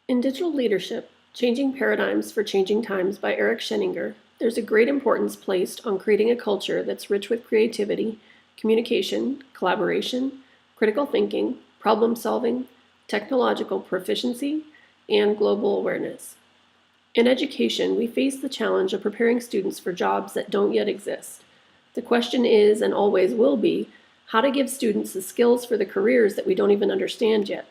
In Digital Leadership, Changing Paradigms for Changing Times by Eric Sheninger, there's a great importance placed on creating a culture that's rich with creativity, communication, collaboration, critical thinking, problem solving, technological proficiency, and global awareness. In education, we face the challenge of preparing students for jobs that don't yet exist. The question is, and always will be, how to give students the skills for the careers that we don't even understand yet.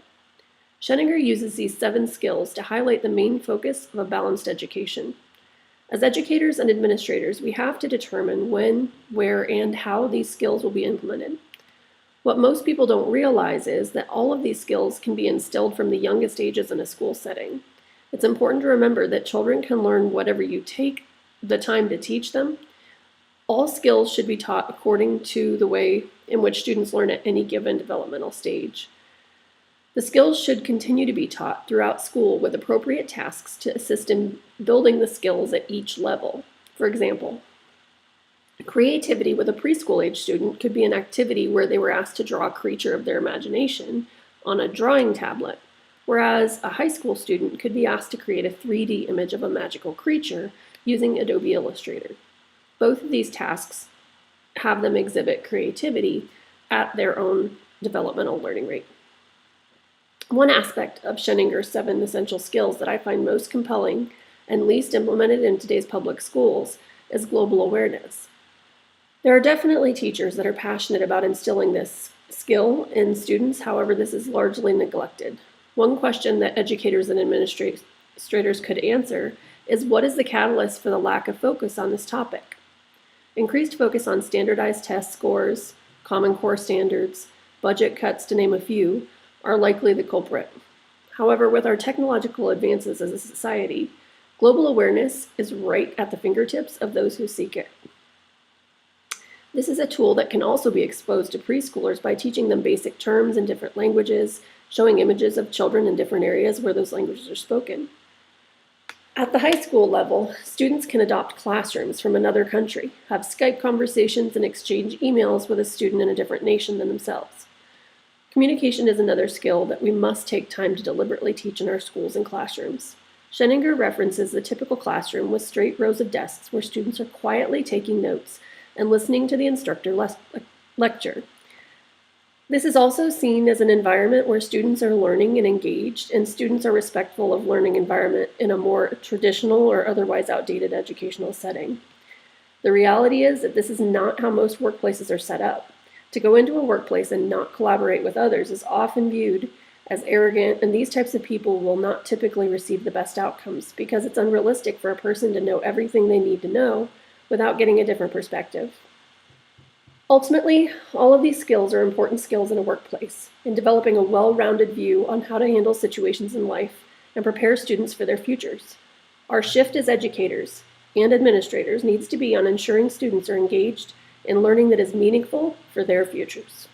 Sheninger uses these 7 skills to highlight the main focus of a balanced education. As educators and administrators, we have to determine when, where, and how these skills will be implemented. What most people don't realize is that all of these skills can be instilled from the youngest ages in a school setting. It's important to remember that children can learn whatever you take the time to teach them. All skills should be taught according to the way in which students learn at any given developmental stage. The skills should continue to be taught throughout school with appropriate tasks to assist in building the skills at each level. For example, creativity with a preschool-age student could be an activity where they were asked to draw a creature of their imagination on a drawing tablet, whereas a high school student could be asked to create a 3D image of a magical creature using Adobe Illustrator. Both of these tasks have them exhibit creativity at their own developmental learning rate. One aspect of Sheninger's 7 essential skills that I find most compelling and least implemented in today's public schools is global awareness. There are definitely teachers that are passionate about instilling this skill in students, however, this is largely neglected. One question that educators and administrators could answer is, what is the catalyst for the lack of focus on this topic? Increased focus on standardized test scores, Common Core standards, budget cuts, to name a few, are likely the culprit. However, with our technological advances as a society, global awareness is right at the fingertips of those who seek it. This is a tool that can also be exposed to preschoolers by teaching them basic terms in different languages, showing images of children in different areas where those languages are spoken. At the high school level, students can adopt classrooms from another country, have Skype conversations, and exchange emails with a student in a different nation than themselves. Communication is another skill that we must take time to deliberately teach in our schools and classrooms. Sheninger references the typical classroom with straight rows of desks where students are quietly taking notes and listening to the instructor lecture. This is also seen as an environment where students are learning and engaged, and students are respectful of learning environment in a more traditional or otherwise outdated educational setting. The reality is that this is not how most workplaces are set up. To go into a workplace and not collaborate with others is often viewed as arrogant, and these types of people will not typically receive the best outcomes because it's unrealistic for a person to know everything they need to know without getting a different perspective. Ultimately, all of these skills are important skills in a workplace, in developing a well-rounded view on how to handle situations in life and prepare students for their futures. Our shift as educators and administrators needs to be on ensuring students are engaged in learning that is meaningful for their futures.